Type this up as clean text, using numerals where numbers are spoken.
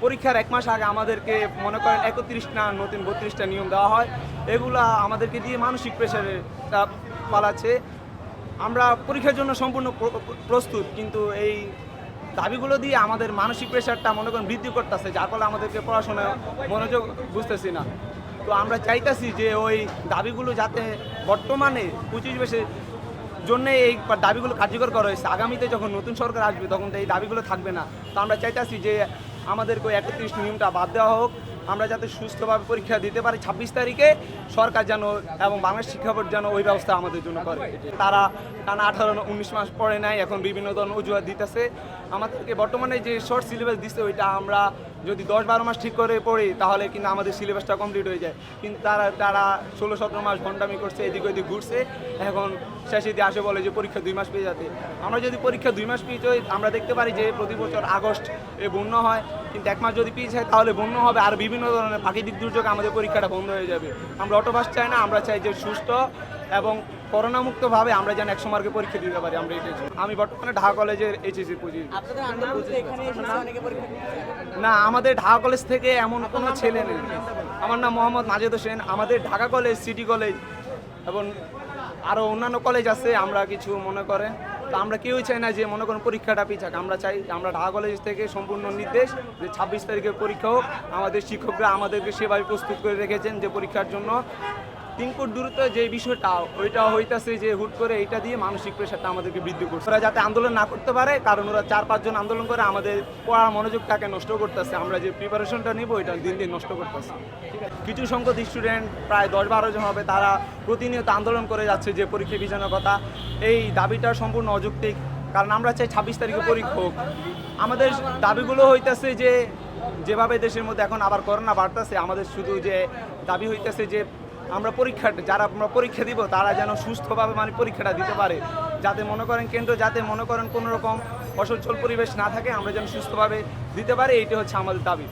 পরীক্ষার 1 মাস আগে আমাদেরকে মনে করেন 31টা নতুন 32টা নিয়ম দেওয়া হয়, এগুলা আমাদেরকে দিয়ে মানসিক প্রেশারে পালাচ্ছে। আমরা পরীক্ষার জন্য সম্পূর্ণ প্রস্তুত, কিন্তু এই দাবিগুলো দিয়ে আমাদের মানসিক প্রেশারটা মনে করেন বৃদ্ধি করতেছে, যার ফলে আমাদেরকে পড়াশোনায় মনোযোগ বুঝতেছি না। তো আমরা চাইতেছি যে ওই দাবিগুলো যাতে বর্তমানে 25 জন্য এই দাবিগুলো কার্যকর করা হয়েছে, আগামীতে যখন নতুন সরকার আসবে তখন এই দাবিগুলো থাকবে না। তো আমরা চাইতেছি যে আমাদেরকে ওই 31 নিয়মটা বাদ দেওয়া হোক, আমরা যাতে সুস্থভাবে পরীক্ষা দিতে পারি 26 তারিখে, সরকার যেন এবং বাংলাদেশ শিক্ষা বোর্ড যেন ওই ব্যবস্থা আমাদের জন্য করে। তারা টানা 18-19 মাস পড়ে নাই, এখন বিভিন্ন ধরনের অজুহাত দিতেছে। আমাদেরকে বর্তমানে যে শর্ট সিলেবাস দিচ্ছে ওইটা আমরা যদি 10-12 মাস ঠিক করে পড়ি তাহলে কিন্তু আমাদের সিলেবাসটা কমপ্লিট হয়ে যায়, কিন্তু তারা 16-17 মাস ঘন্টামি করছে, এদিক ওদিক ঘুরছে, এখন শেষে দিয়ে আসে বলে যে পরীক্ষা 2 মাস পেয়ে যাতে। আমরা যদি পরীক্ষা 2 মাস পিছিয়ে যাই, আমরা দেখতে পারি যে প্রতি বছর আগস্ট বন্যা হয়, কিন্তু 1 মাস যদি পিছিয়ে যায় তাহলে বন্যা হবে, আর বিভিন্ন ধরনের প্রাকৃতিক দুর্যোগ আমাদের পরীক্ষাটা বন্ধ হয়ে যাবে। আমরা অটোপাস চাই না, আমরা চাই যে সুস্থ এবং করোনা মুক্তভাবে আমরা যেন 100 মার্কে পরীক্ষা দিতে পারি। আমরা এটাই চাই। আমি বর্তমানে ঢাকা কলেজের এইচএসসি পড়ি। না, আমাদের ঢাকা কলেজ থেকে এমন কোনো ছেলে নেই। আমার নাম মোহাম্মদ মাজেদ হোসেন। আমাদের ঢাকা কলেজ, সিটি কলেজ এবং আরও অন্যান্য কলেজ আছে, আমরা কিছু মনে করেন তো আমরা কেউই চাই না যে মনে করেন পরীক্ষাটা পিছাক। আমরা চাই, আমরা ঢাকা কলেজ থেকে সম্পূর্ণ নির্দেশ যে 26 তারিখের পরীক্ষা হোক। আমাদের শিক্ষকরা আমাদেরকে সেভাবে প্রস্তুত করে রেখেছেন যে পরীক্ষার জন্য 3 ফুট দূরত্ব যে বিষয়টা ওইটা হইতাছে যে হুট করে এইটা দিয়ে মানসিক প্রেশারটা আমাদেরকে বৃদ্ধি করছে। ওরা যাতে আন্দোলন না করতে পারে, কারণ ওরা 4-5 জন আন্দোলন করে আমাদের পড়ার মনোযোগটাকে নষ্ট করতেছে। আমরা যে প্রিপারেশনটা নিব এটা দিন দিন নষ্ট করতেছে। কিছু সংখ্যক স্টুডেন্ট প্রায় 10-12 জন হবে, তারা প্রতিনিয়ত আন্দোলন করে যাচ্ছে যে পরীক্ষা পিছানোর কথা। এই দাবিটা সম্পূর্ণ অযৌক্তিক, কারণ আমরা চাই 26 তারিখে পরীক্ষা হোক। আমাদের দাবিগুলো হইতেছে যে যেভাবে দেশের মধ্যে এখন আবার করোনা বাড়তেছে, আমাদের শুধু যে দাবি হইতেছে যে আমরা যারা আমরা পরীক্ষা দিব তারা যেন সুস্থভাবে মানে পরীক্ষাটা দিতে পারে, যাতে মনে করেন কেন্দ্র যাতে মনে করেন কোনো রকম অসচ্ছল পরিবেশ না থাকে, আমরা যেন সুস্থভাবে দিতে পারি, এইটা হচ্ছে আমাদের দাবি।